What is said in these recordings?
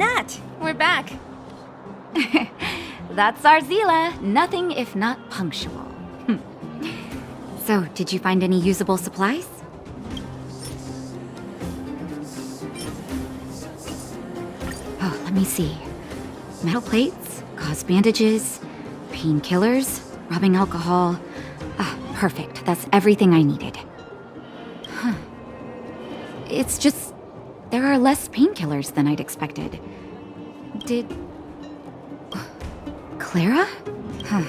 Nat, we're back. That's our Zila. Nothing if not punctual. So, did you find any usable supplies? Oh, let me see. Metal plates, gauze bandages, painkillers, rubbing alcohol. Ah, perfect. That's everything I needed. Huh. It's just... there are less painkillers than I'd expected. Did... Clara? Huh.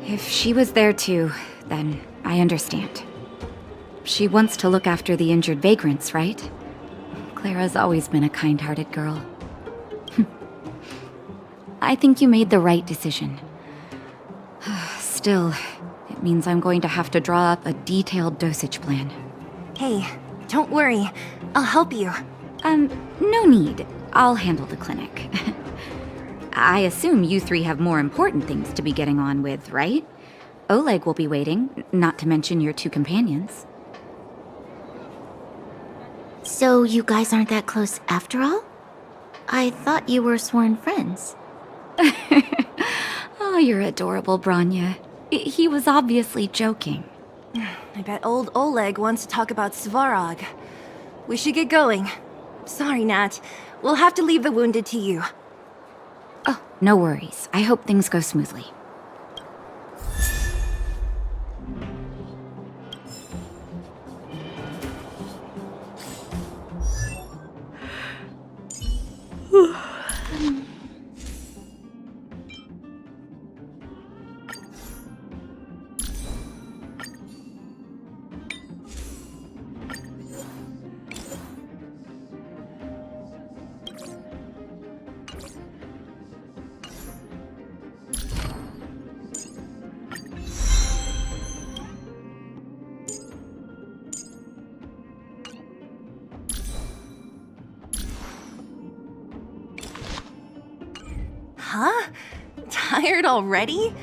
If she was there too, then I understand. She wants to look after the injured vagrants, right? Clara's always been a kind-hearted girl. I think you made the right decision. Still, it means I'm going to have to draw up a detailed dosage plan. Hey, don't worry. I'll help you. No need. I'll handle the clinic. I assume you three have more important things to be getting on with, right? Oleg will be waiting, not to mention your two companions. So you guys aren't that close after all? I thought you were sworn friends. Oh, you're adorable, Branya. He was obviously joking. I bet old Oleg wants to talk about Svarog. We should get going. Sorry, Nat. We'll have to leave the wounded to you. Oh, no worries. I hope things go smoothly. Huh? Tired already?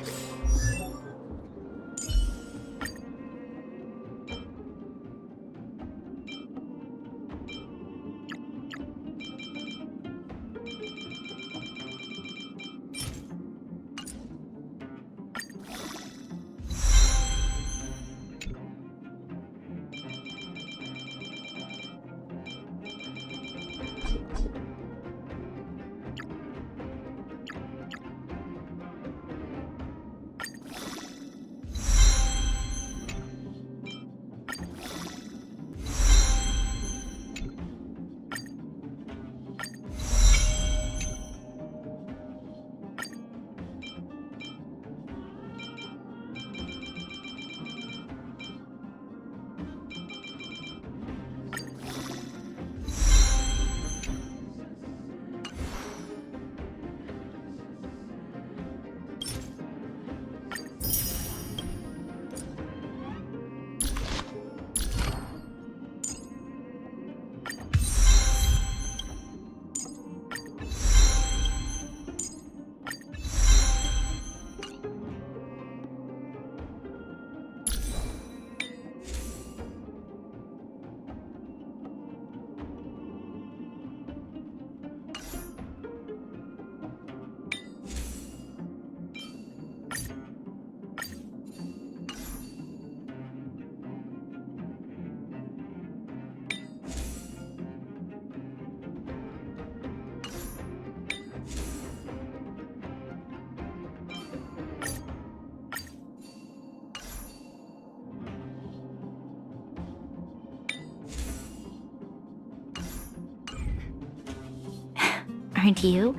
Aren't you?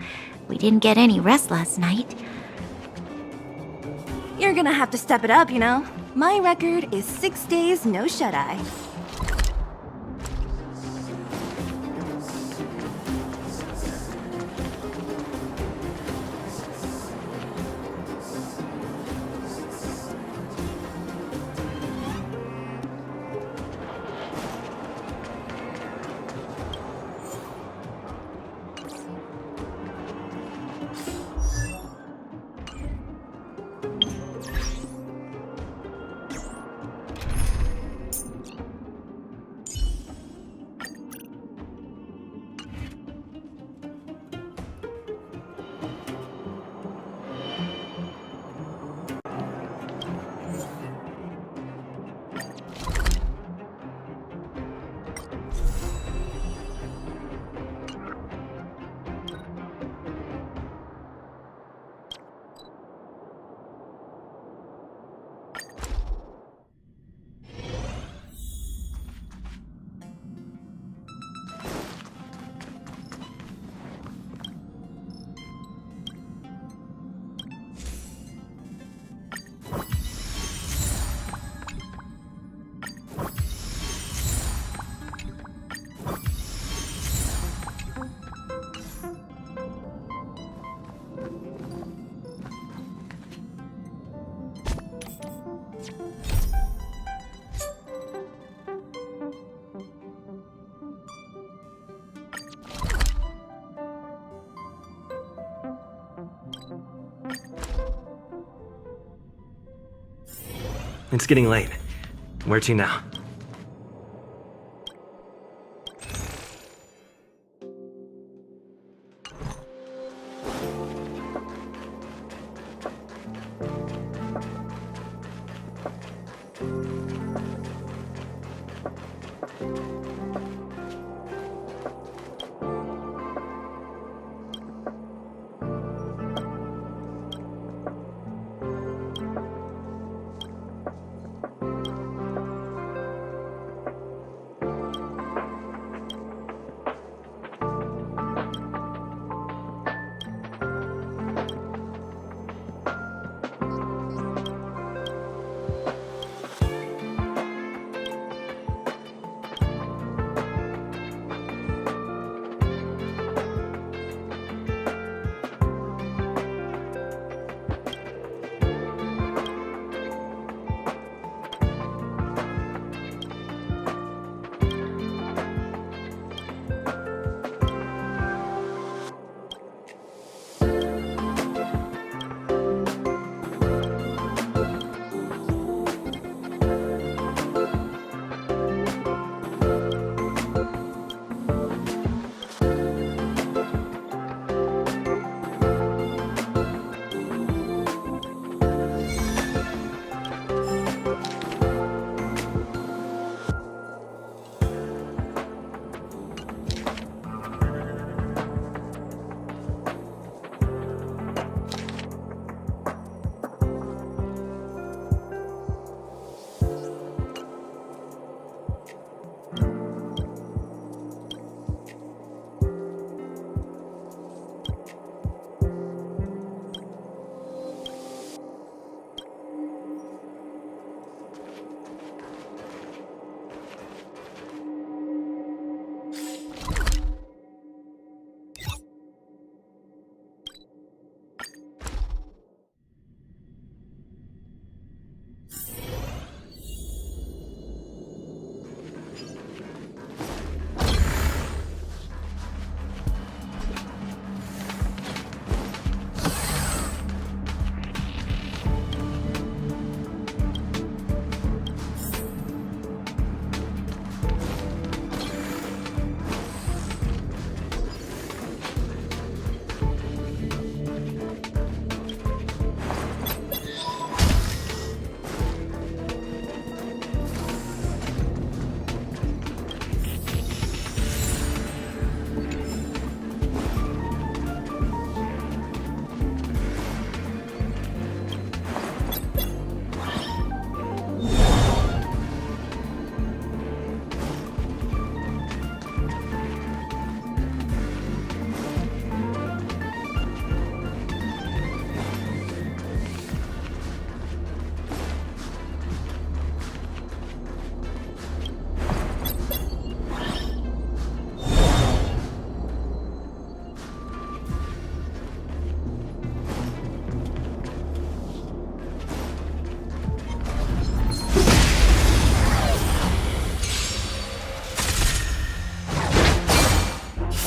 We didn't get any rest last night. You're gonna have to step it up, you know? My record is 6 days, no shut-eye. It's getting late. Where to now?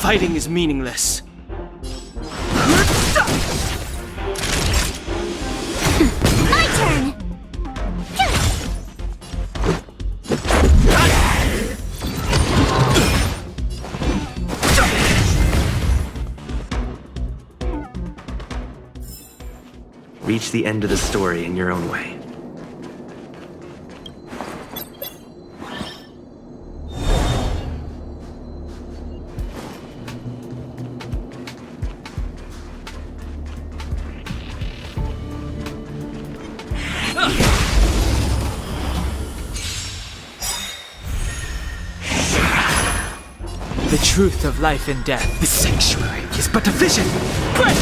Fighting is meaningless. My turn! Reach the end of the story in your own way. The truth of life and death. This sanctuary is but a vision. Break!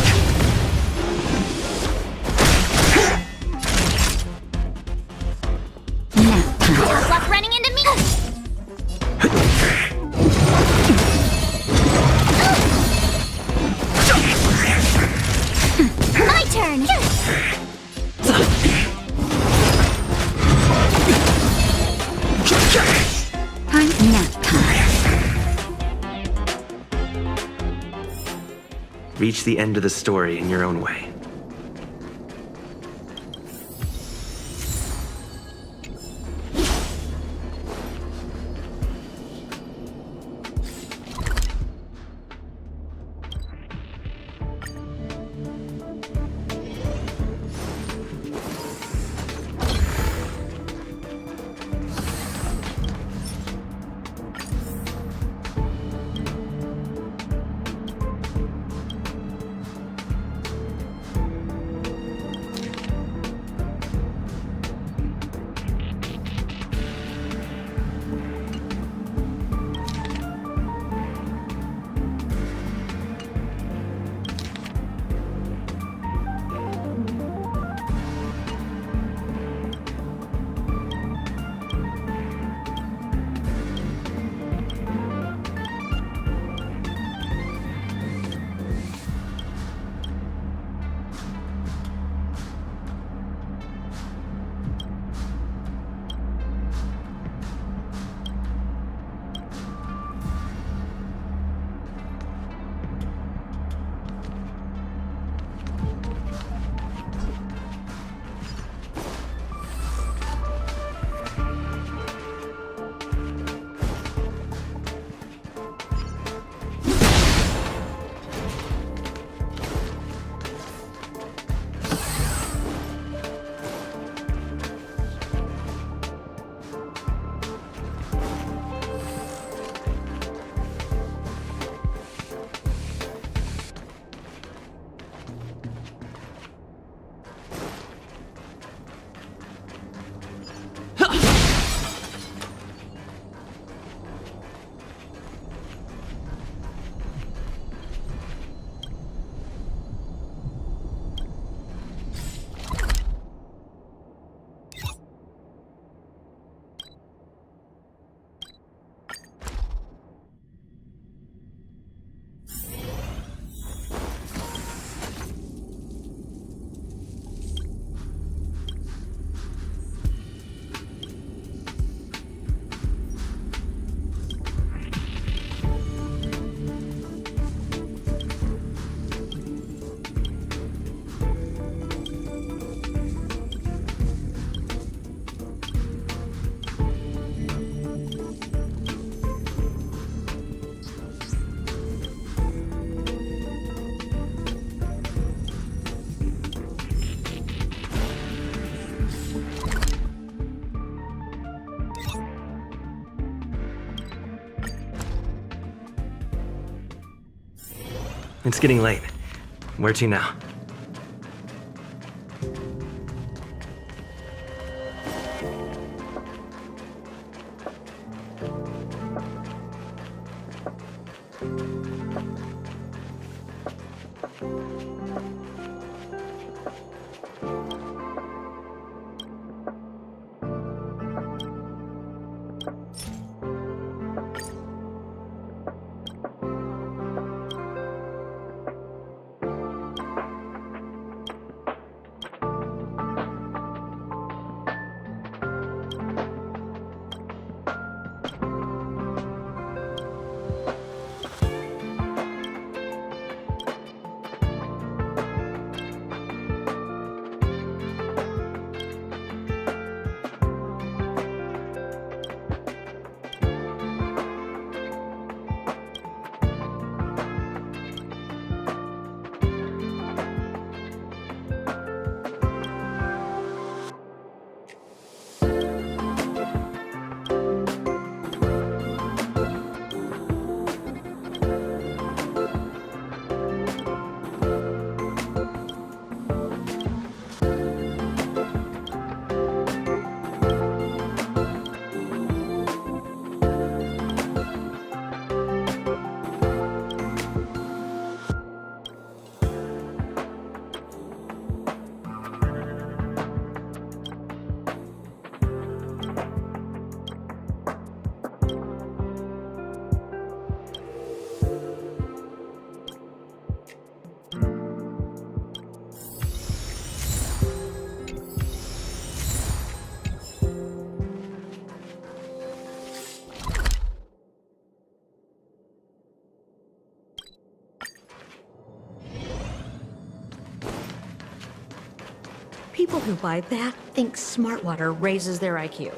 Block running into me! My turn! Nap time. Reach the end of the story in your own way. It's getting late. Where to now? People who buy that think smart water raises their IQ.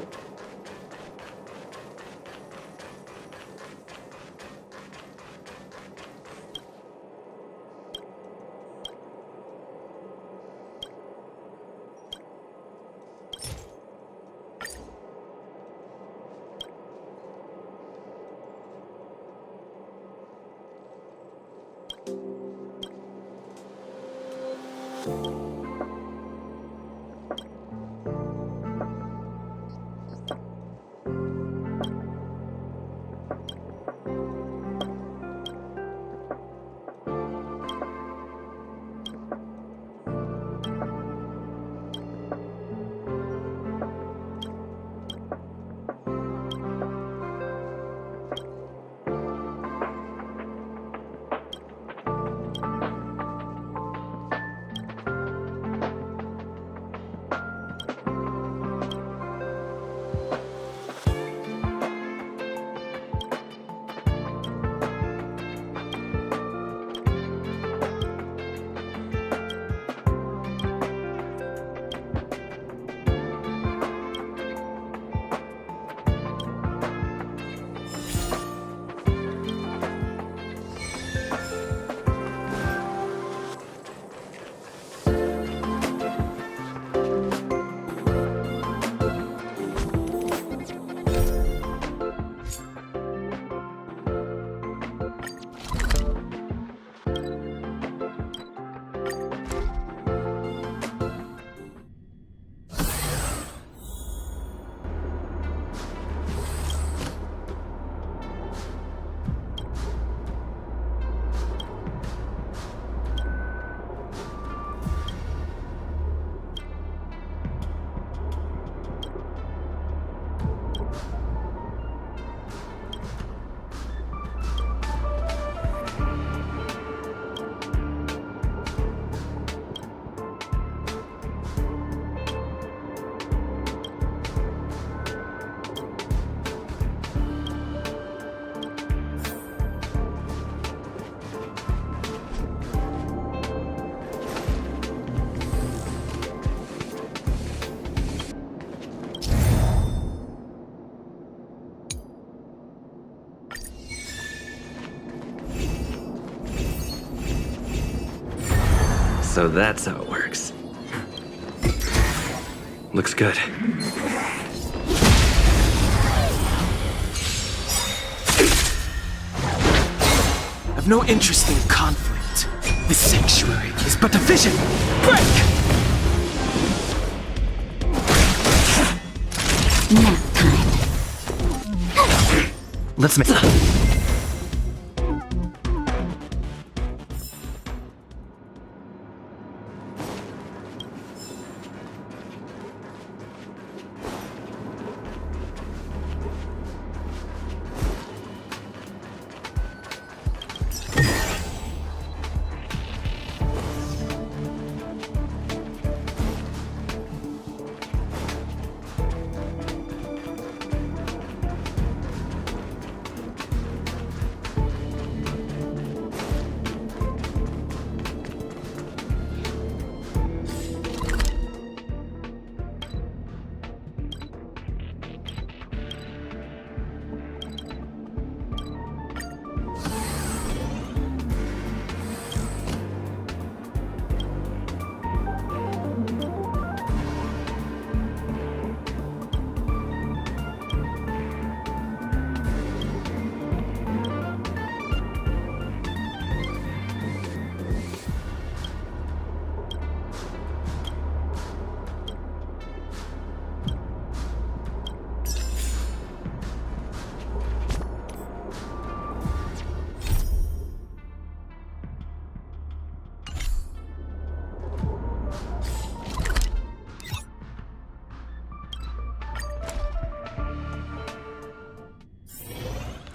So that's how it works. Looks good. A have no interest in conflict. This sanctuary is but a vision. Break! Nap time. Let's make.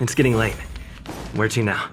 It's getting late. Where to now?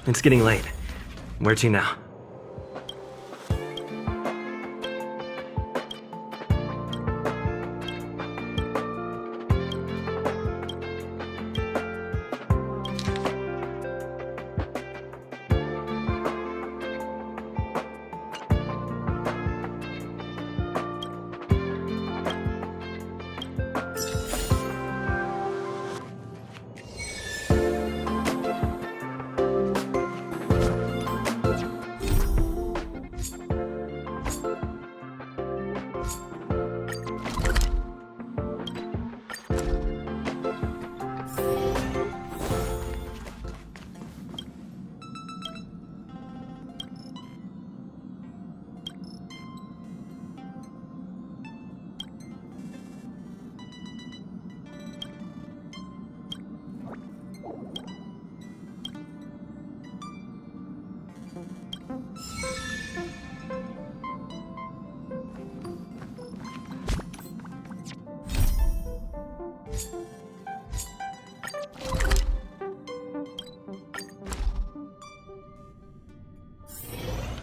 It's getting late. Where to now?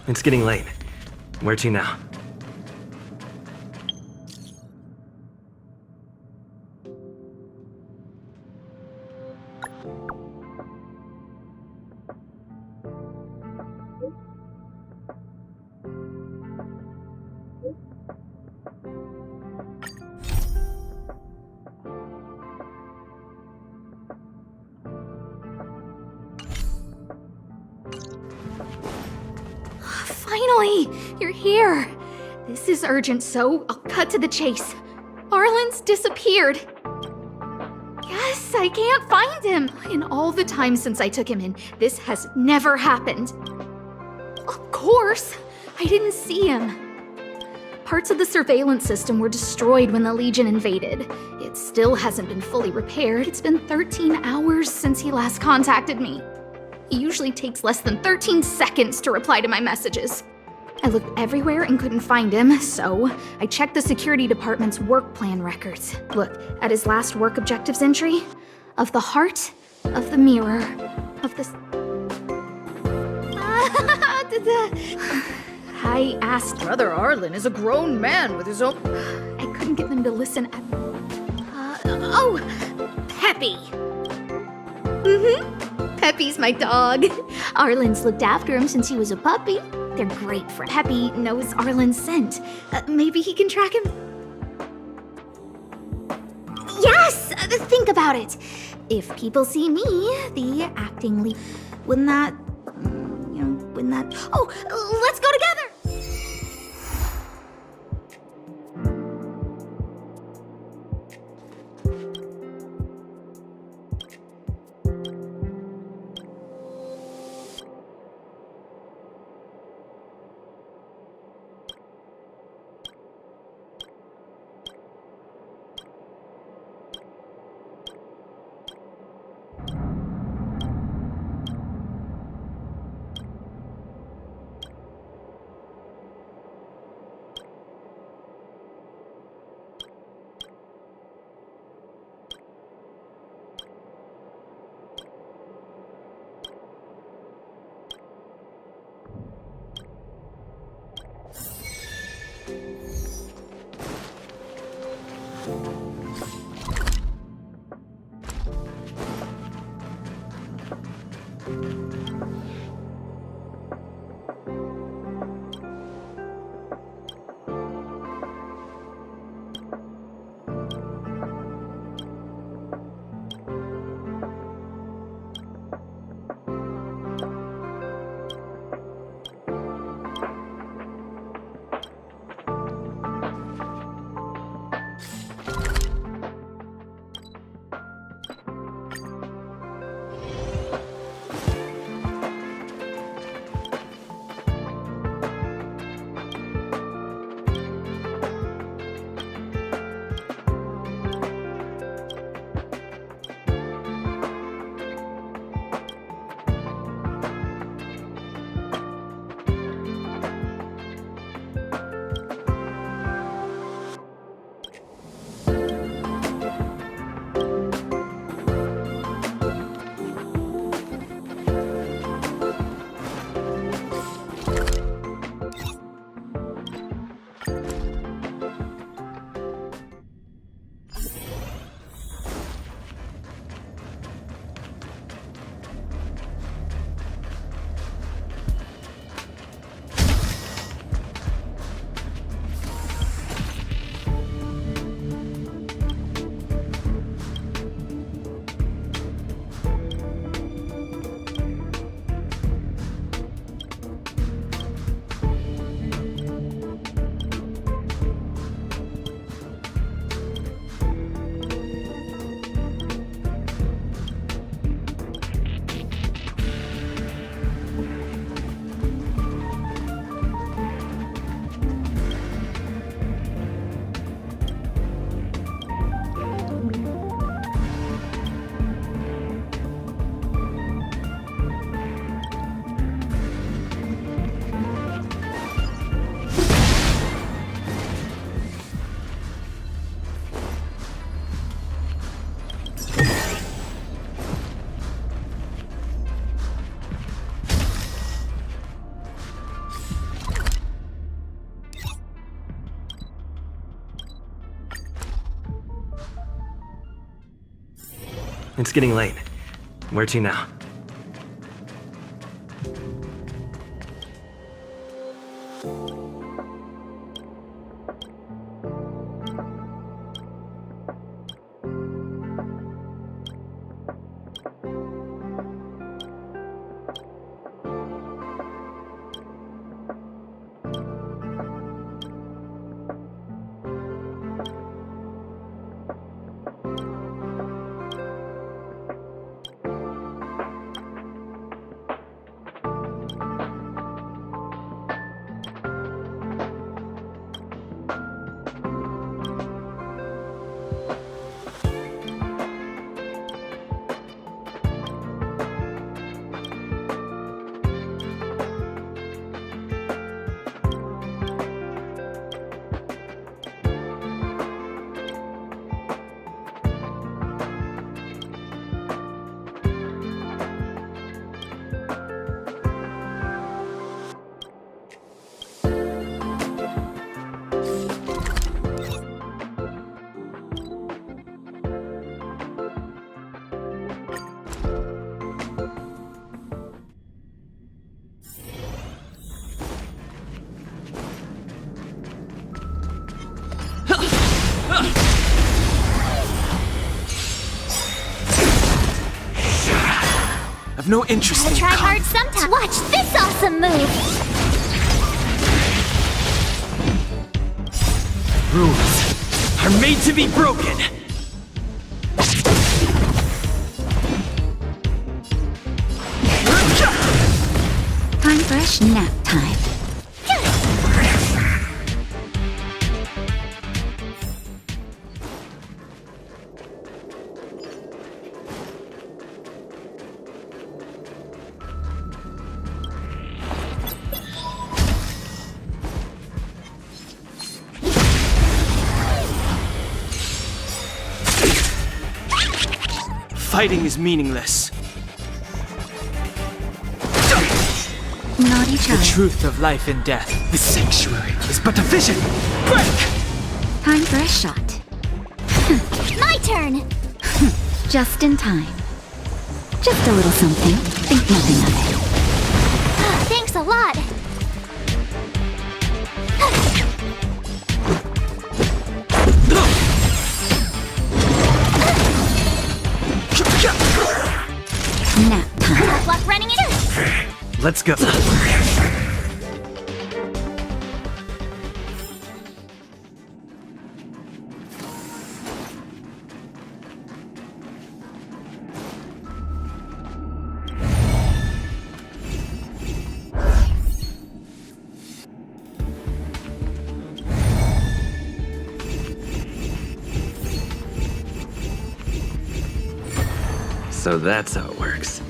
It's getting late. Where to now? Finally! You're here! This is urgent, so I'll cut to the chase. Arlan's disappeared. Yes, I can't find him. In all the time since I took him in, this has never happened. Of course, I didn't see him. Parts of the surveillance system were destroyed when the Legion invaded. It still hasn't been fully repaired. It's been 13 hours since he last contacted me. He usually takes less than 13 seconds to reply to my messages. I looked everywhere and couldn't find him, so I checked the security department's work plan records. Look at his last work objectives entry. Of the heart, of the mirror, of the... I asked... Brother Arlan is a grown man with his own... I couldn't get them to listen at... Peppy. Peppy's my dog. Arlan's looked after him since he was a puppy. They're great for Peppy knows Arlan's scent. Maybe he can track him? Yes! Think about it. If people see me, the acting lead... Wouldn't that... Oh, let's go together! It's getting late. Where to now? I've no interest in Try con- hard sometimes. Watch this awesome move. Rules are made to be broken. Time for a nap time. Fighting is meaningless. Naughty The child. truth of life and death. The sanctuary is but a vision. Break! Time for a shot. My turn. Just in time. Just a little something. Think nothing of it. Thanks a lot. Nap time. Tough luck running it. Let's go. So that's how it works.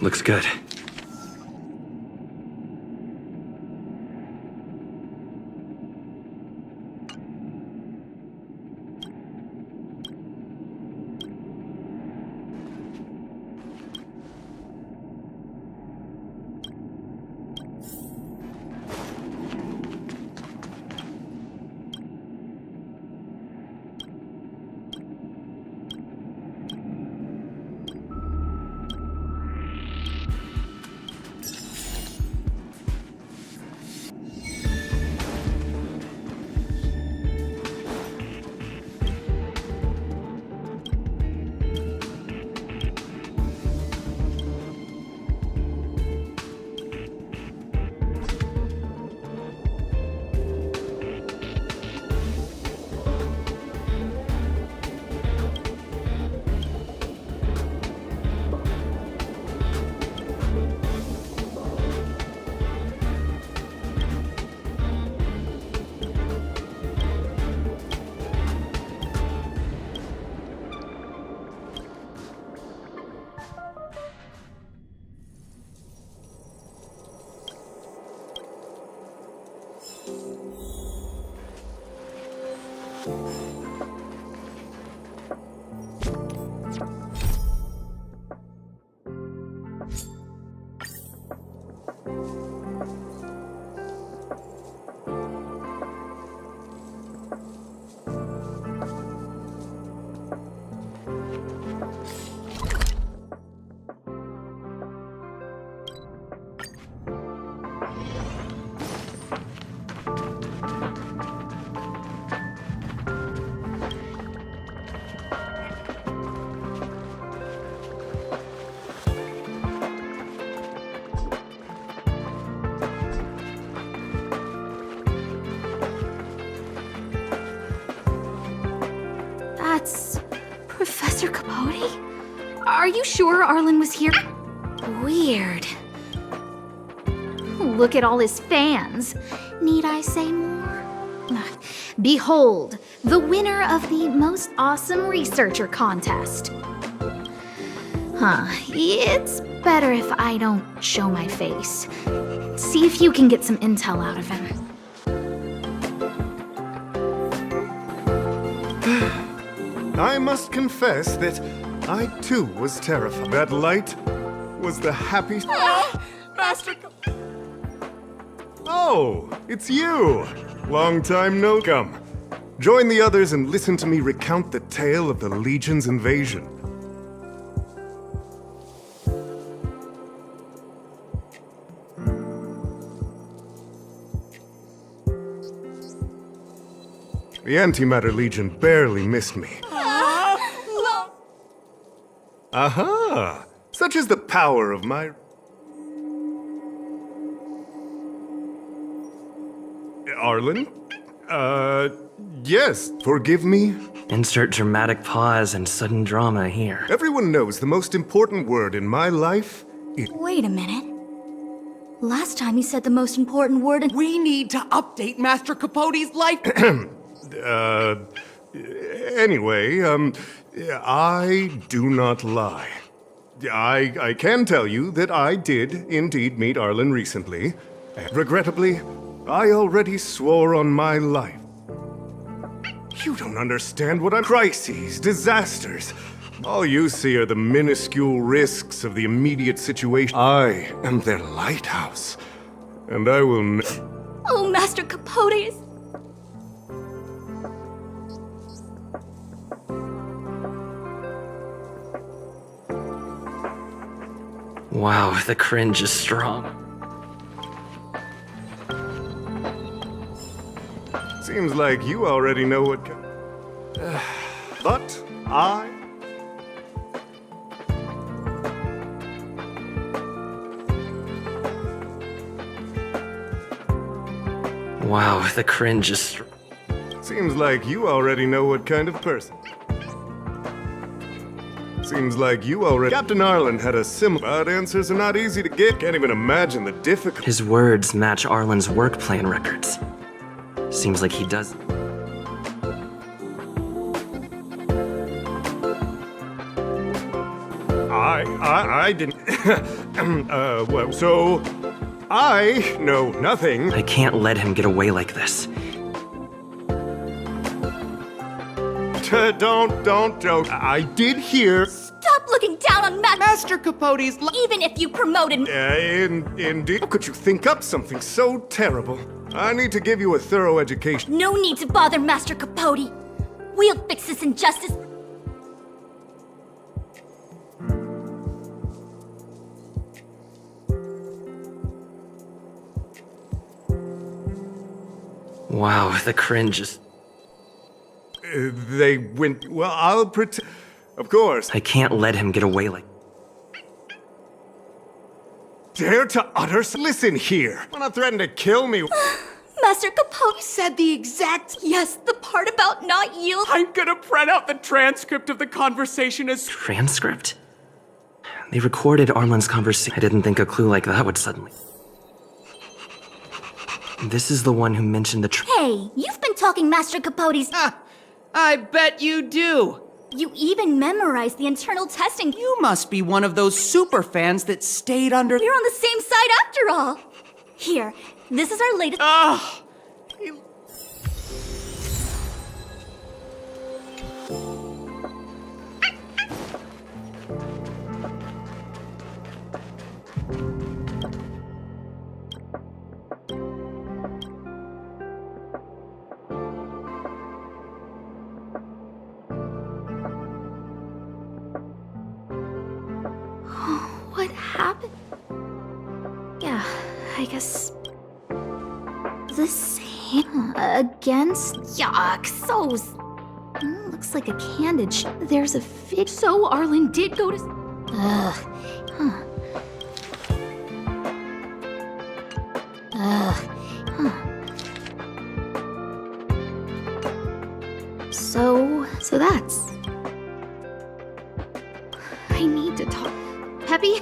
Looks good. Professor Capote? Are you sure Arlan was here? Weird. Look at all his fans. Need I say more? Behold, the winner of the most awesome researcher contest. It's better if I don't show my face. See if you can get some intel out of him. I must confess that I too was terrified. That light was the happy. Master. Oh, it's you! Long time no come. Join the others and listen to me recount the tale of the Legion's invasion. The Antimatter Legion barely missed me. Aha! Such is the power of my... Arlan? Yes, forgive me? Insert dramatic pause and sudden drama here. Everyone knows the most important word in my life is... Wait a minute. Last time you said the most important word in... We need to update Master Capote's life. Anyway, I do not lie. I can tell you that I did indeed meet Arlan recently. And regrettably, I already swore on my life. You don't understand what I'm... Crises, disasters. All you see are the minuscule risks of the immediate situation. I am their lighthouse, and I will... Oh, Master Capote! Wow, the cringe is strong. Seems like you already know what... But I... Wow, the cringe is strong. Seems like you already know what kind of person. Seems like you already... Captain Arlan had a similar... But answers are not easy to get. Can't even imagine the difficulty. His words match Arlan's work plan records. Seems like he does. I didn't... well, so... I know nothing. I can't let him get away like this. Don't joke. I did hear... Stop looking down on Master Capote's even if you promoted... Indeed. How could you think up something so terrible? I need to give you a thorough education. No need to bother Master Capote. We'll fix this injustice. Wow, the cringe is... They went... Well, I'll pretend... Of course. I can't let him get away like... Dare to utter... Listen here. Wanna threaten to kill me? Master Capote said the exact... Yes, the part about not yield... I'm gonna print out the transcript of the conversation as... Transcript? They recorded Arlan's conversation. I didn't think a clue like that would suddenly... This is the one who mentioned the Hey, you've been talking Master Capote's... I bet you do. You even memorized the internal testing. You must be one of those super fans that stayed under... We're on the same side after all. Here, this is our latest... What happened? Yeah, I guess... The same against... Yuck, so... looks like a candid There's a fig... So Arlan did go to... Ugh. Huh. Ugh. Huh. So that's... to talk. Peppy?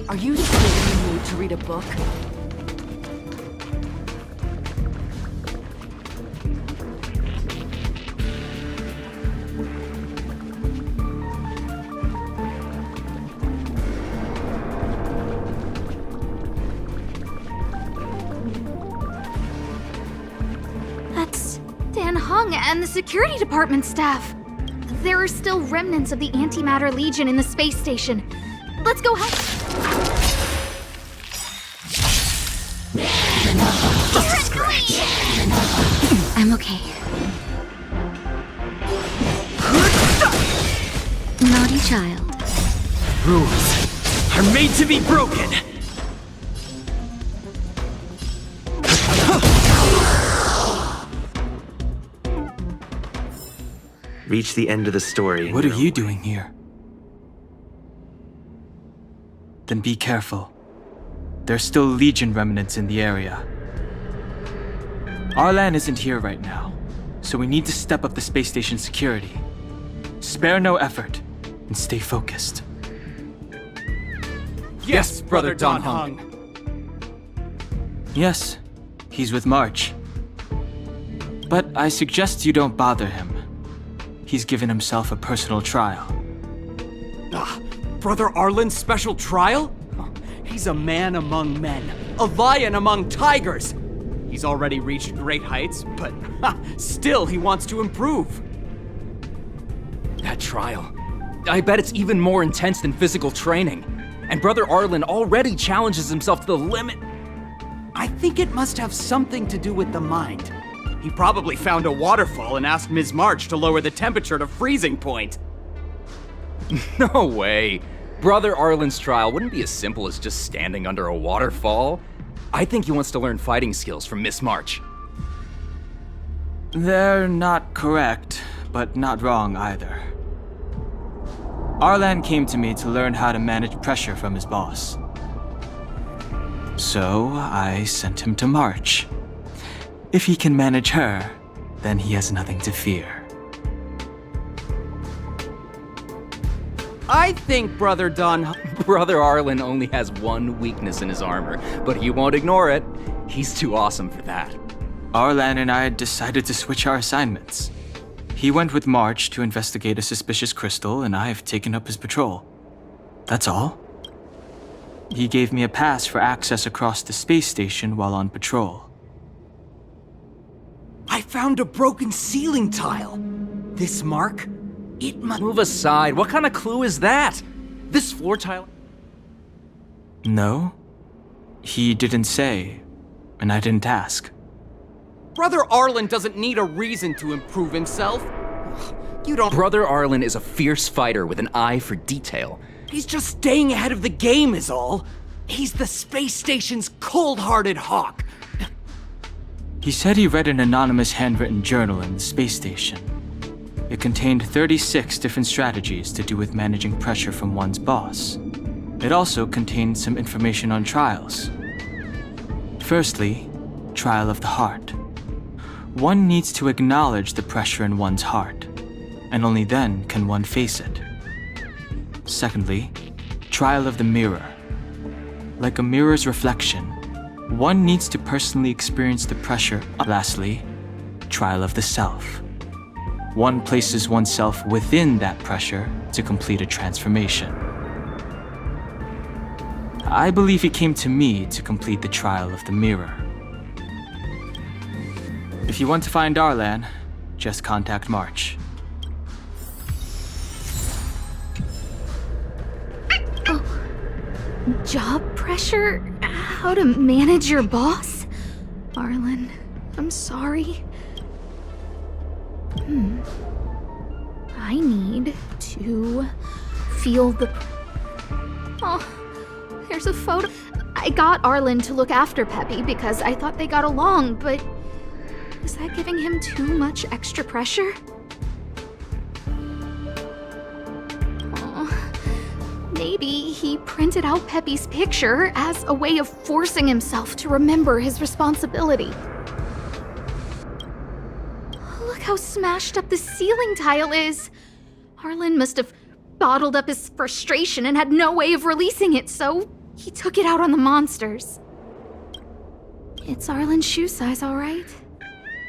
Are you still in the mood to read a book? That's Dan Hung and the security department staff. There are still remnants of the Antimatter Legion in the space station. Let's go help. I'm okay. Naughty child. Rules are made to be broken. Reach the end of the story. What are you doing here? Then be careful. There's still Legion remnants in the area. Arlan isn't here right now, so we need to step up the space station security. Spare no effort, and stay focused. Yes, Brother Don Hung. Yes, he's with March. But I suggest you don't bother him. He's given himself a personal trial. Brother Arlan's special trial? He's a man among men, a lion among tigers. He's already reached great heights, but still he wants to improve. That trial. I bet it's even more intense than physical training. And Brother Arlan already challenges himself to the limit. I think it must have something to do with the mind. He probably found a waterfall and asked Ms. March to lower the temperature to freezing point. No way. Brother Arlan's trial wouldn't be as simple as just standing under a waterfall. I think he wants to learn fighting skills from Miss March. They're not correct, but not wrong either. Arlan came to me to learn how to manage pressure from his boss. So I sent him to March. If he can manage her, then he has nothing to fear. I think Brother Brother Arlan only has one weakness in his armor, but he won't ignore it. He's too awesome for that. Arlan and I decided to switch our assignments. He went with March to investigate a suspicious crystal, and I've taken up his patrol. That's all. He gave me a pass for access across the space station while on patrol. I found a broken ceiling tile. This mark, it must... Move aside. What kind of clue is that? This floor tile... No. He didn't say, and I didn't ask. Brother Arlan doesn't need a reason to improve himself. You don't... Brother Arlan is a fierce fighter with an eye for detail. He's just staying ahead of the game is all. He's the space station's cold-hearted hawk. He said he read an anonymous handwritten journal in the space station. It contained 36 different strategies to do with managing pressure from one's boss. It also contained some information on trials. Firstly, trial of the heart. One needs to acknowledge the pressure in one's heart, and only then can one face it. Secondly, trial of the mirror. Like a mirror's reflection, one needs to personally experience the pressure. Lastly, trial of the self. One places oneself within that pressure to complete a transformation. I believe he came to me to complete the trial of the mirror. If you want to find Arlan, just contact March. Job pressure? How to manage your boss? Arlan, I'm sorry. I need to feel the... Oh, there's a photo. I got Arlan to look after Peppy because I thought they got along, but is that giving him too much extra pressure? Oh, maybe he printed out Peppy's picture as a way of forcing himself to remember his responsibility. Look how smashed up the ceiling tile is. Arlan must have bottled up his frustration and had no way of releasing it, so he took it out on the monsters. It's Arlan's shoe size, all right.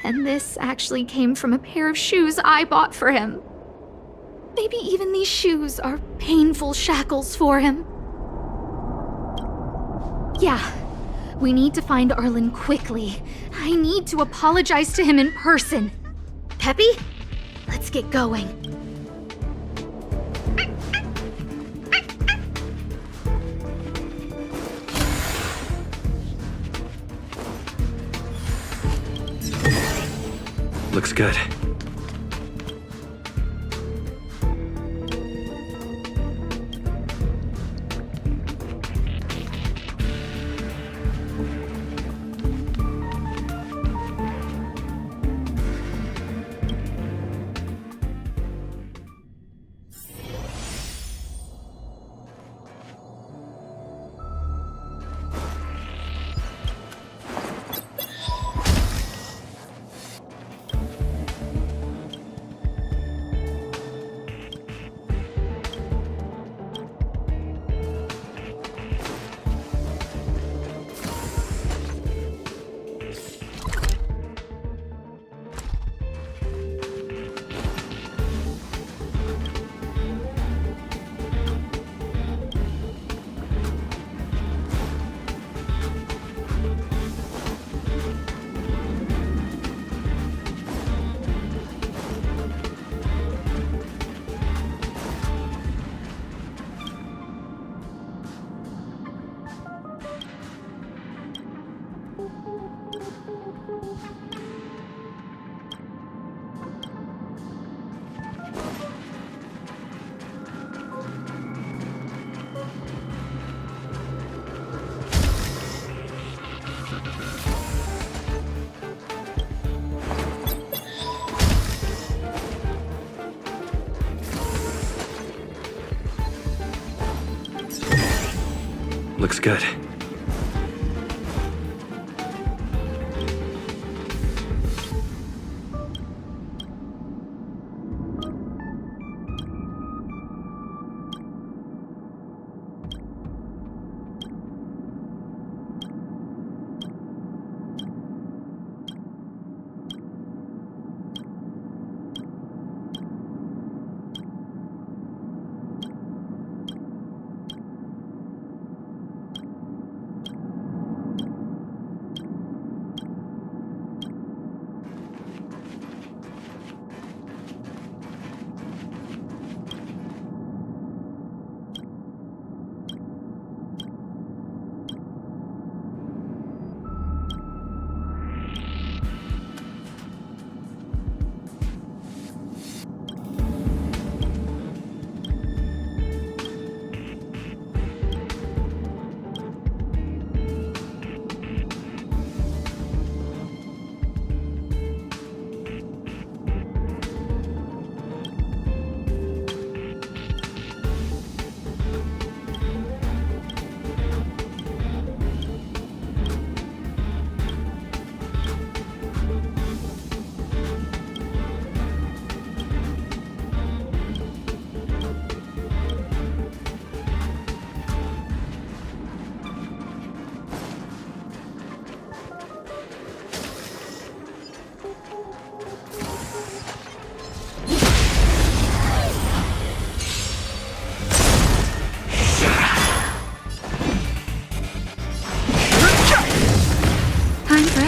And this actually came from a pair of shoes I bought for him. Maybe even these shoes are painful shackles for him. Yeah, we need to find Arlan quickly. I need to apologize to him in person. Peppy, let's get going. Looks good. Looks good.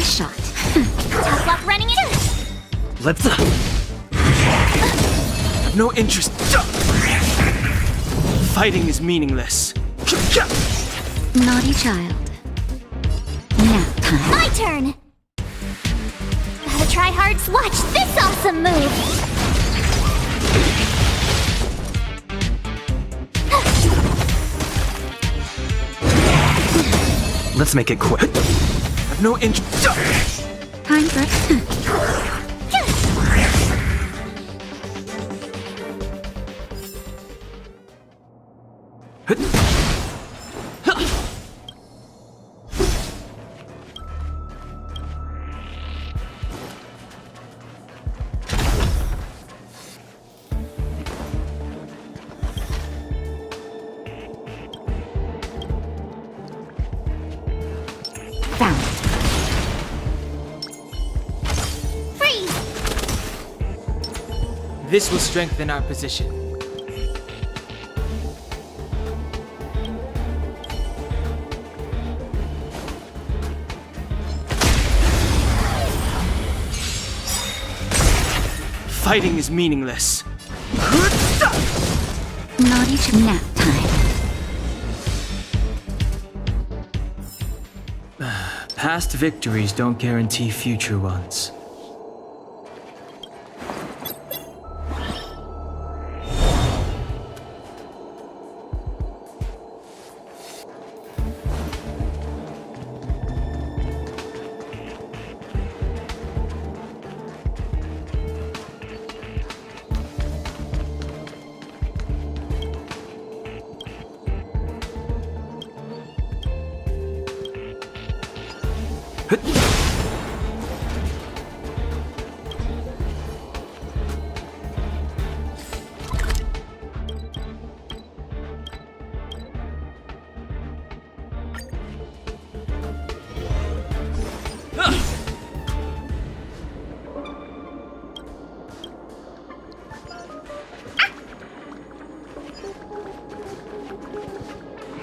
Shot. Tough luck running it. Let's... I've no interest. Fighting is meaningless. Naughty child. Nap time. My turn. Gotta try hard. Watch this awesome move. Let's make it quick. I've no interest. Time for found. Freeze! This will strengthen our position. Fighting is meaningless. Naughty to nap time. Past victories don't guarantee future ones.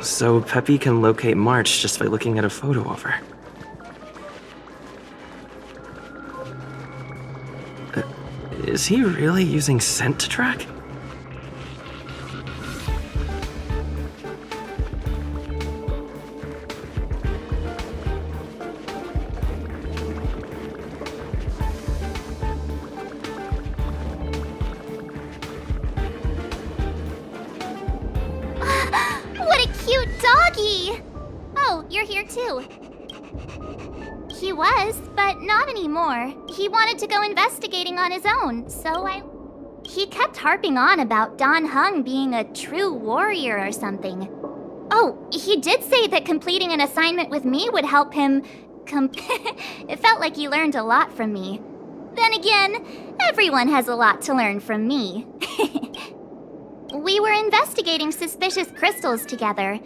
So Peppy can locate March just by looking at a photo of her. Is he really using scent to track? What a cute doggy! Oh, you're here too. He was, but not anymore. He wanted to go investigating on his own, so He kept harping on about Dan Heng being a true warrior or something. Oh, he did say that completing an assignment with me would help him It felt like he learned a lot from me. Then again, everyone has a lot to learn from me. We were investigating suspicious crystals together,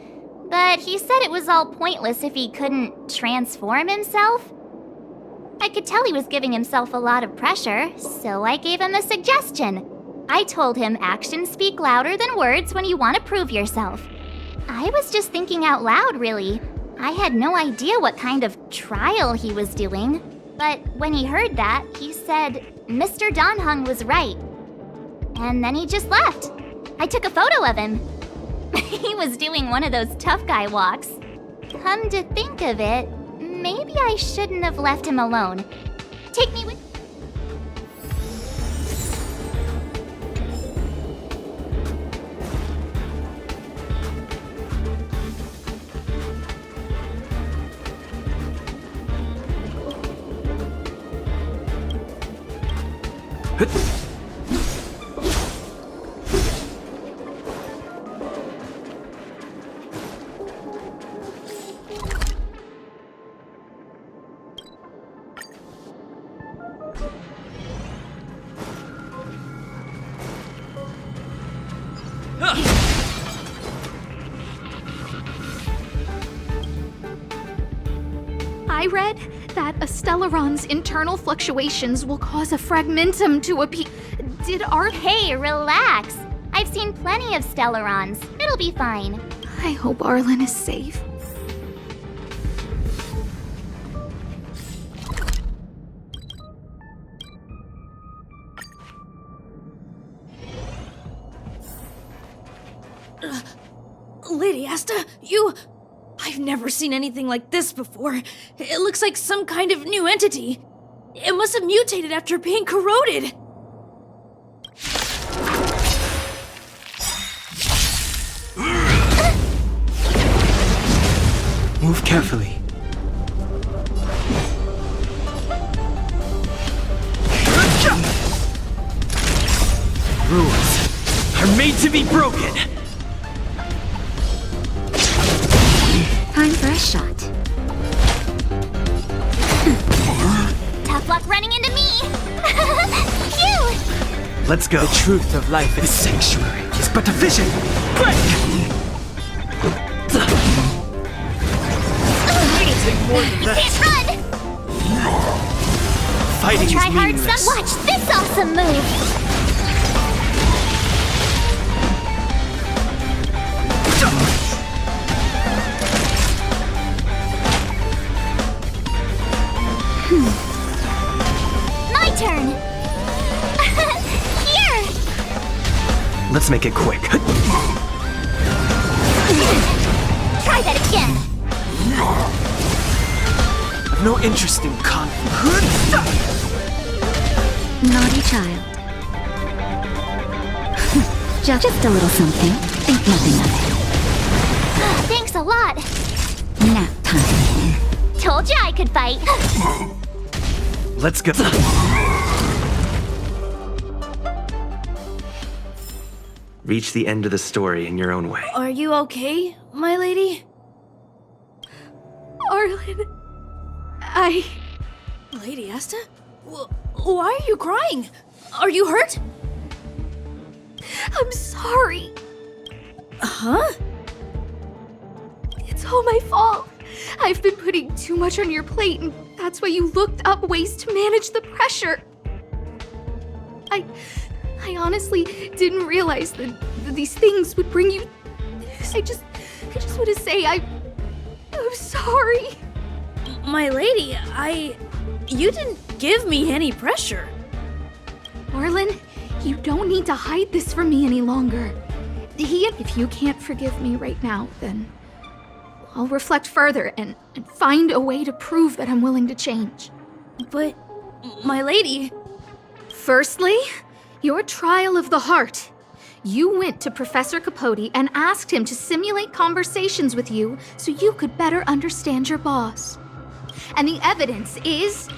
but he said it was all pointless if he couldn't transform himself. I could tell he was giving himself a lot of pressure, so I gave him a suggestion. I told him actions speak louder than words when you want to prove yourself. I was just thinking out loud, really. I had no idea what kind of trial he was doing. But when he heard that, he said Mr. Dan Heng was right. And then he just left. I took a photo of him. He was doing one of those tough guy walks. Come to think of it, maybe I shouldn't have left him alone. Take me with... I read that a Stellaron's internal fluctuations will cause a fragmentum to appear. Hey, relax. I've seen plenty of Stellarons. It'll be fine. I hope Arlan is safe. Lady Asta, you... I've never seen anything like this before. It looks like some kind of new entity. It must have mutated after being corroded. Move carefully. to be broken! Time for a shot. Tough luck running into me! Phew! Let's go. The truth of life is Sanctuary is but a vision. more than You that. can't run! Fighting Try is hard, meaningless. son. Watch this awesome move! My turn! Here! Let's make it quick. Try that again! I've no interest in conflict. Naughty child. Just a little something. Think nothing of Thanks a lot. it. Nap time. Told you I could fight. Let's go. Reach the end of the story in your own way. Are you okay, my lady? Arlan, Lady Asta? Why are you crying? Are you hurt? I'm sorry. Huh? It's all my fault. I've been putting too much on your plate, and that's why you looked up ways to manage the pressure. I honestly didn't realize that these things would bring you. I just want to say I'm sorry. My lady, you didn't give me any pressure. Arlan, you don't need to hide this from me any longer. If you can't forgive me right now, then I'll reflect further and find a way to prove that I'm willing to change. But, my lady... Firstly, your trial of the heart. You went to Professor Capote and asked him to simulate conversations with you so you could better understand your boss. And the evidence is...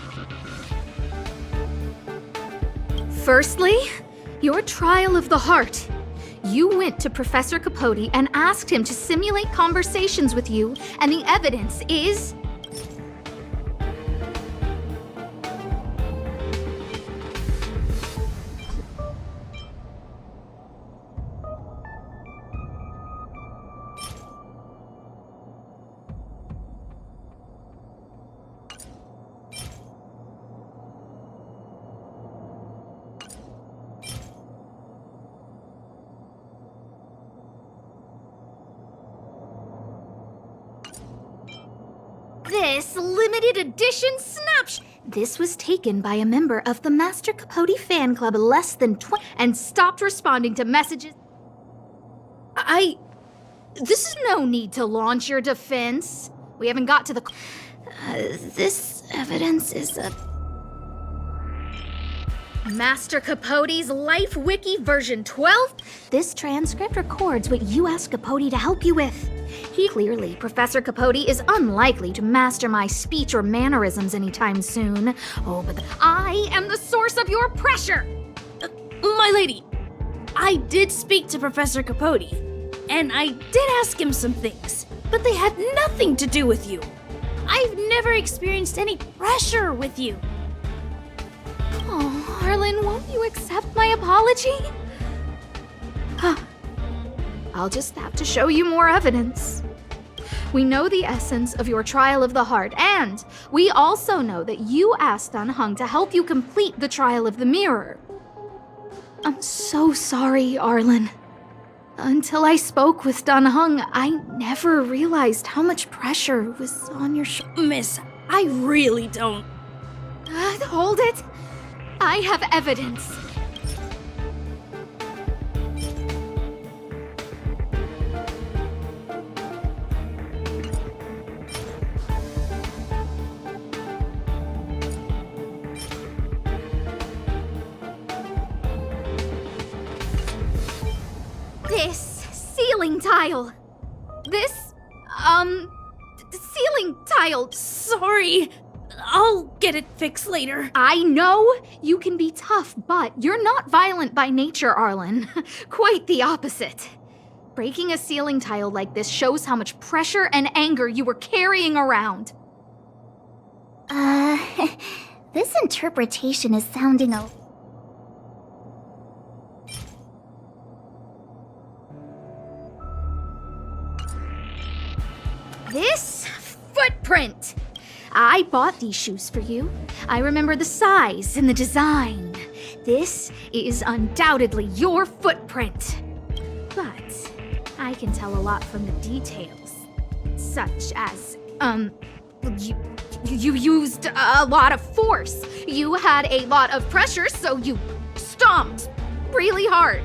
Firstly, your trial of the heart. You went to Professor Capote and asked him to simulate conversations with you, and the evidence is... This limited edition snapshot. This was taken by a member of the Master Capote fan club less than 20 and stopped responding to messages. This is no need to launch your defense. We haven't got to the. This evidence is a. Master Capote's Life Wiki version 12? This transcript records what you asked Capote to help you with. Clearly, Professor Capote is unlikely to master my speech or mannerisms anytime soon. Oh, but I am the source of your pressure! My lady, I did speak to Professor Capote, and I did ask him some things, but they had nothing to do with you. I've never experienced any pressure with you. Oh, Arlan, won't you accept my apology? I'll just have to show you more evidence. We know the essence of your trial of the heart, and we also know that you asked Dunhung to help you complete the trial of the mirror. I'm so sorry, Arlan. Until I spoke with Dunhung, I never realized how much pressure was on your shoulders. Miss, I really don't. Hold it. I have evidence. This ceiling tile. This, ceiling tile. Sorry. I'll get it fixed later. I know you can be tough, but you're not violent by nature, Arlan. Quite the opposite. Breaking a ceiling tile like this shows how much pressure and anger you were carrying around. This interpretation is sounding a... This footprint! I bought these shoes for you. I remember the size and the design. This is undoubtedly your footprint. But I can tell a lot from the details. Such as, you used a lot of force. You had a lot of pressure, so you stomped really hard.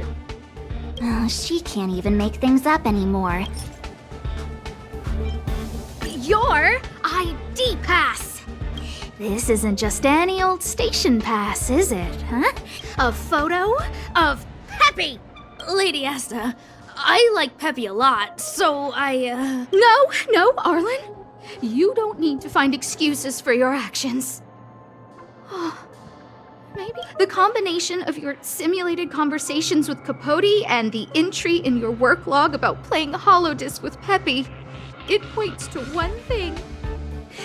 Oh, she can't even make things up anymore. Your ID pass. This isn't just any old station pass, is it, huh? A photo of Peppy. Lady Asta, I like Peppy a lot, so No, Arlan. You don't need to find excuses for your actions. Maybe the combination of your simulated conversations with Capote and the entry in your work log about playing holodisc with Peppy, it points to one thing.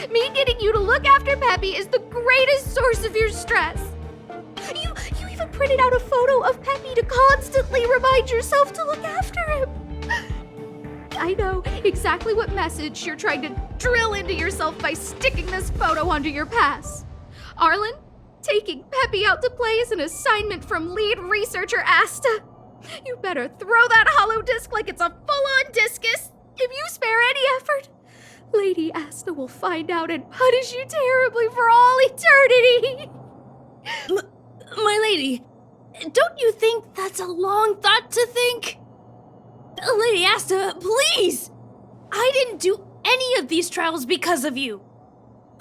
Me getting you to look after Peppy is the greatest source of your stress. You even printed out a photo of Peppy to constantly remind yourself to look after him. I know exactly what message you're trying to drill into yourself by sticking this photo onto your pass. Arlan, taking Peppy out to play is an assignment from lead researcher Asta. You better throw that holodisc like it's a full-on discus. If you spare any effort, Lady Asta will find out and punish you terribly for all eternity. My lady, don't you think that's a long thought to think? Lady Asta, please! I didn't do any of these trials because of you.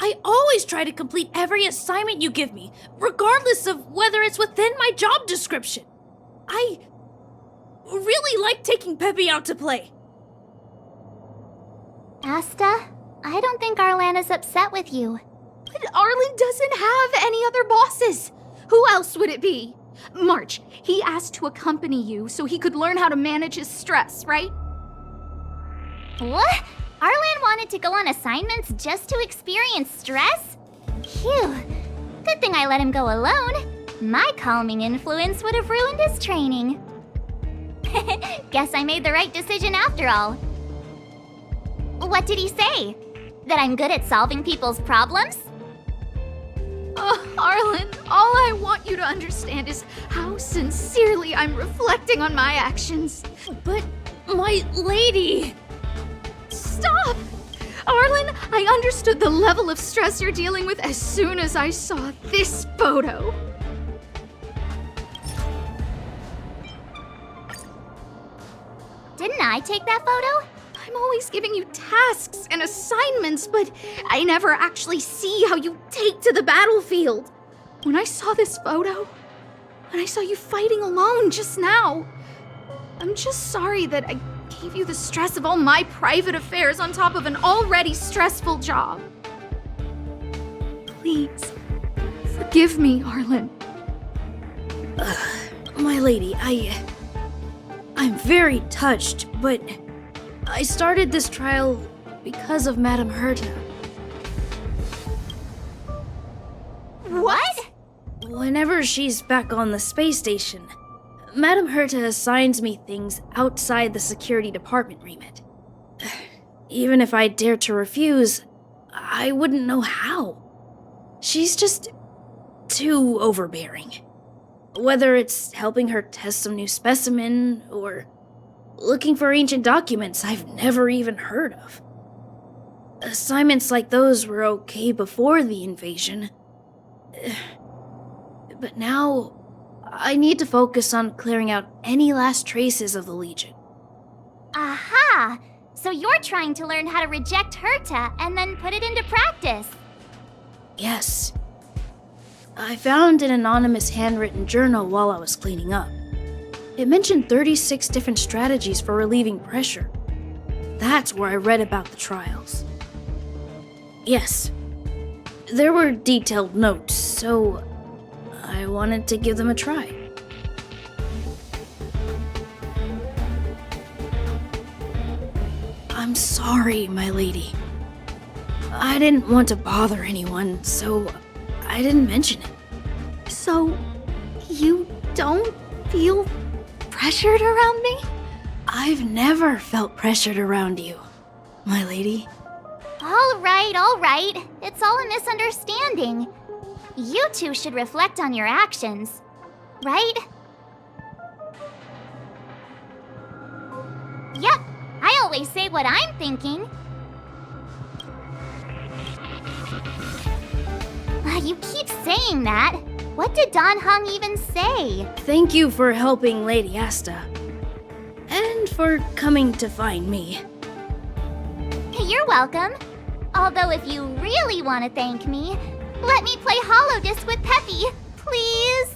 I always try to complete every assignment you give me, regardless of whether it's within my job description. I really like taking Peppy out to play. Asta, I don't think Arlan is upset with you. But Arlan doesn't have any other bosses. Who else would it be? March, he asked to accompany you so he could learn how to manage his stress, right? What? Arlan wanted to go on assignments just to experience stress? Phew. Good thing I let him go alone. My calming influence would have ruined his training. Guess I made the right decision after all. What did he say? That I'm good at solving people's problems? Arlan, all I want you to understand is how sincerely I'm reflecting on my actions. But, my lady... Stop! Arlan, I understood the level of stress you're dealing with as soon as I saw this photo. Didn't I take that photo? I'm always giving you tasks and assignments, but I never actually see how you take to the battlefield. When I saw this photo, when I saw you fighting alone just now, I'm just sorry that I gave you the stress of all my private affairs on top of an already stressful job. Please, forgive me, Arlan. My lady, I'm very touched, but I started this trial because of Madame Herta. What? Whenever she's back on the space station, Madame Herta assigns me things outside the security department remit. Even if I dared to refuse, I wouldn't know how. She's just too overbearing. Whether it's helping her test some new specimen, or looking for ancient documents I've never even heard of. Assignments like those were okay before the invasion. But now, I need to focus on clearing out any last traces of the Legion. Aha! So you're trying to learn how to reject Herta and then put it into practice. Yes. I found an anonymous handwritten journal while I was cleaning up. It mentioned 36 different strategies for relieving pressure. That's where I read about the trials. Yes. There were detailed notes, so I wanted to give them a try. I'm sorry, my lady. I didn't want to bother anyone, so I didn't mention it. So, you don't feel pressured around me? I've never felt pressured around you, my lady. All right. It's all a misunderstanding. You two should reflect on your actions, right? Yep, I always say what I'm thinking. You keep saying that. What did Don Hung even say? Thank you for helping Lady Asta. And for coming to find me. You're welcome. Although if you really want to thank me, let me play Hollow Disc with Peppy, please.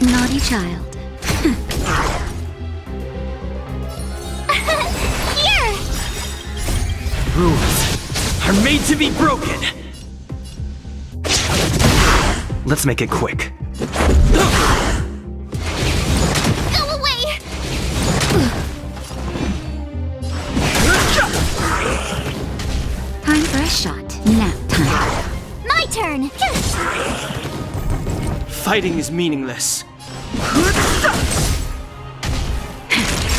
Naughty child. Here! Rules are made to be broken. Let's make it quick. Go away! Time for a shot. Nap time. My turn! Fighting is meaningless.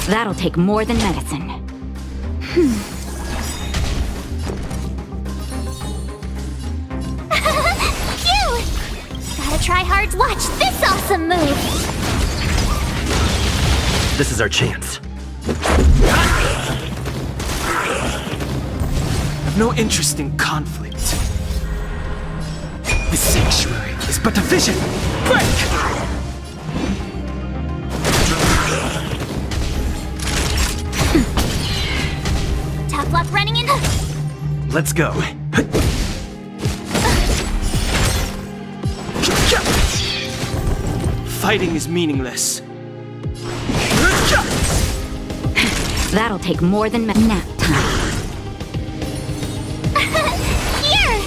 That'll take more than medicine. Phew! Gotta try hard to watch this awesome move! This is our chance. I've no interest in conflict. The sanctuary is but a vision. Break! Tough luck running into... Let's go. Fighting is meaningless. That'll take more than nap time. Here!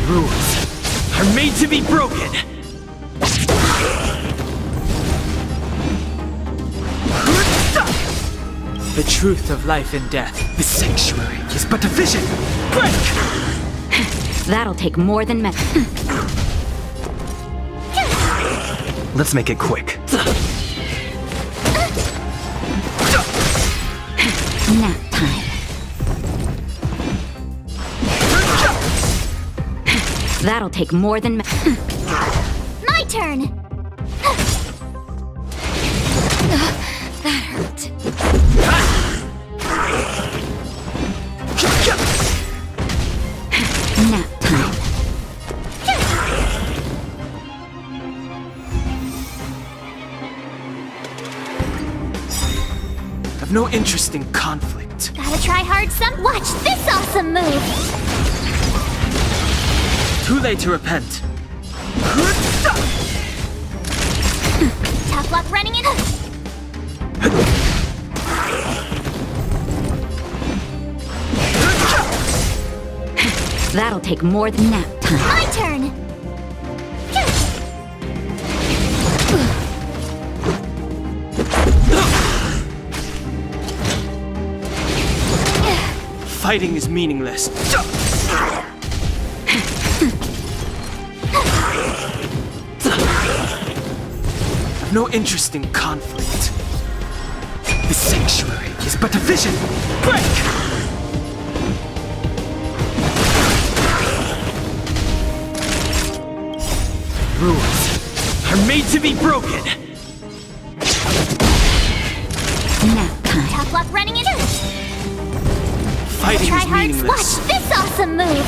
Rules are made to be broken. The truth of life and death. The sanctuary is but a vision. Break! That'll take more than Let's make it quick. Nap time. That'll take more than My turn! That hurt. Nap time. I've no interest in conflict. Gotta try hard some. Watch this awesome move! Too late to repent. Tough luck running in. That'll take more than nap time. My turn! Fighting is meaningless. I've no interest in conflict. The sanctuary is but a vision. Break! Rules are made to be broken. Nap time. Tough luck running in. Fighting Try is hard. meaningless. Watch this awesome move!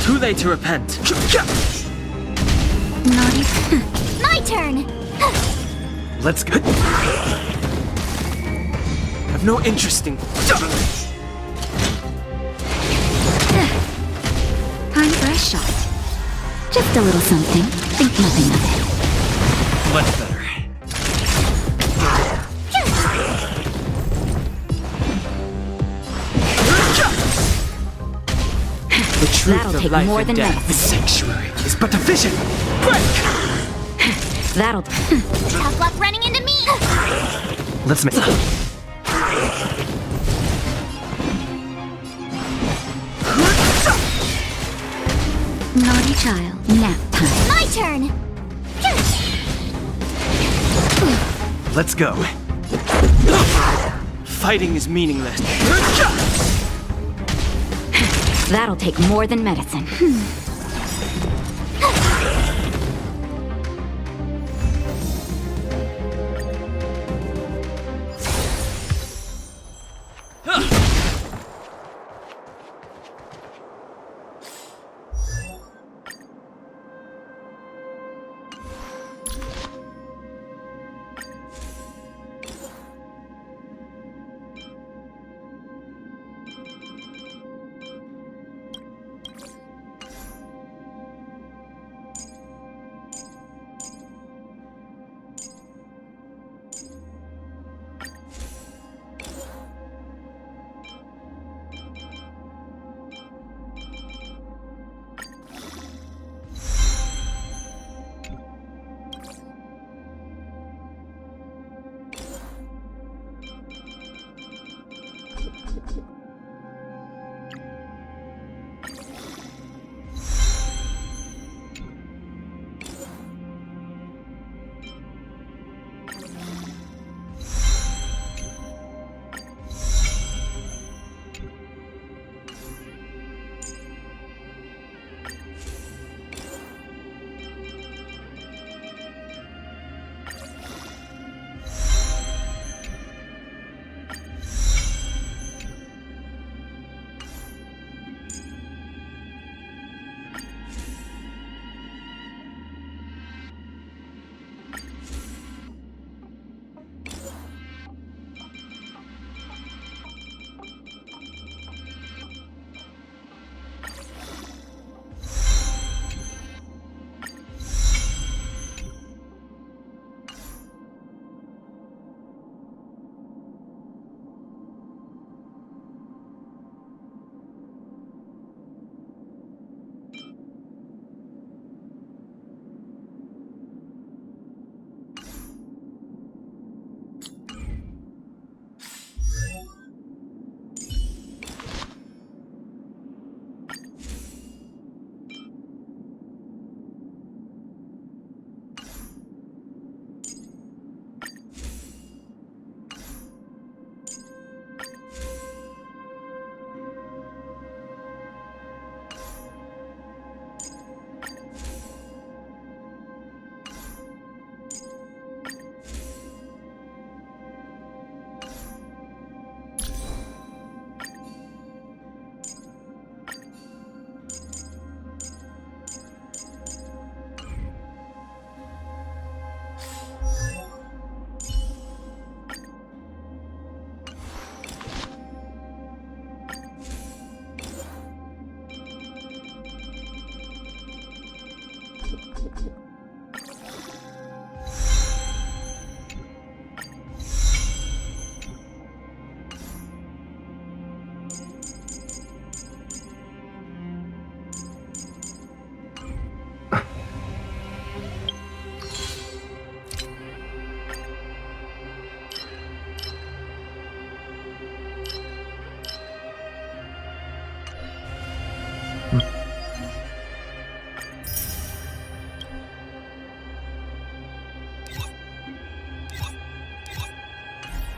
Too late to repent. Naughty. My turn! Let's go. I've no interest in. Time for a shot. Just a little something. Think nothing of it. Much better. The truth That'll of take life more and than death. that. The sanctuary is but a vision. Break! That'll. Tough luck running into me! Let's make. Naughty child. Nap time. My turn! Let's go. Fighting is meaningless. That'll take more than medicine.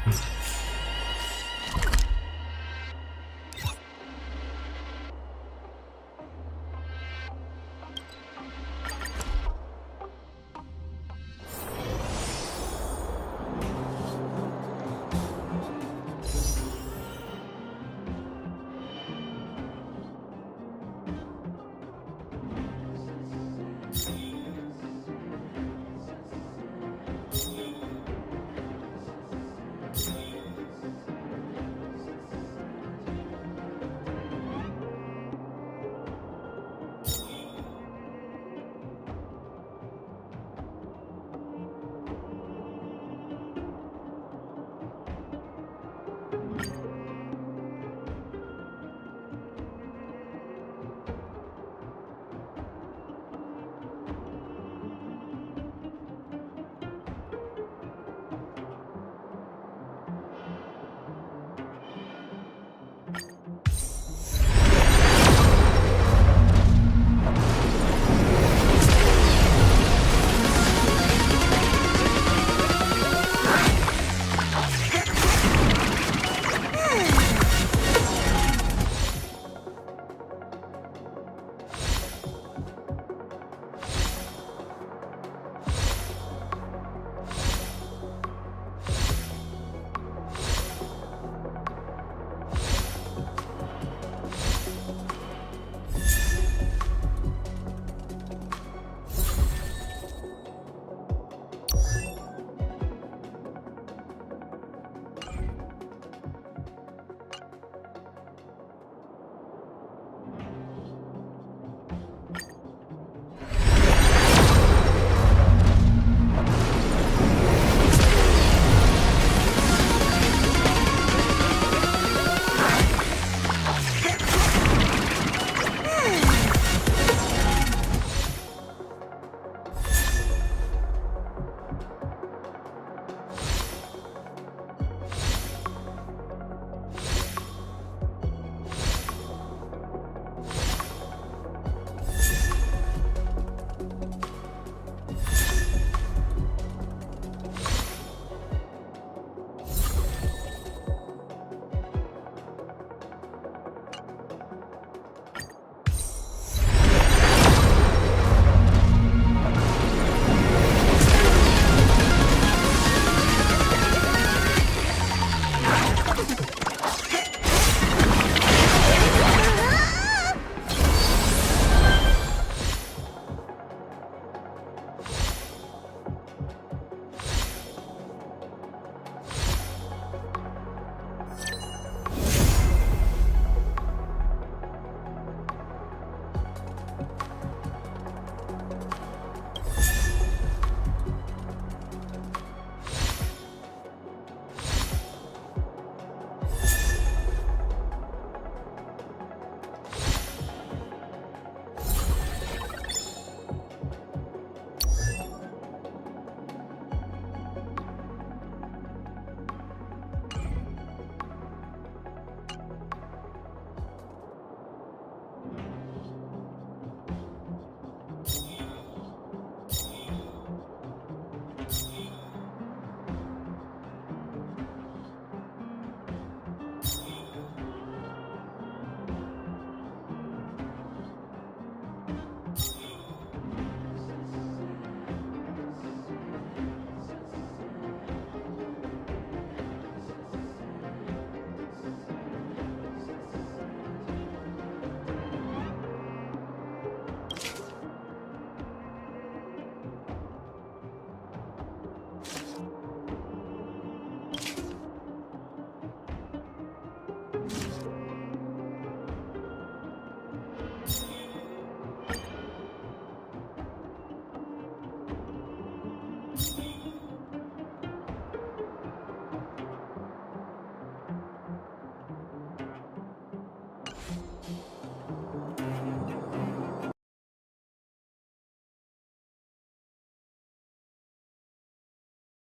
Hmm.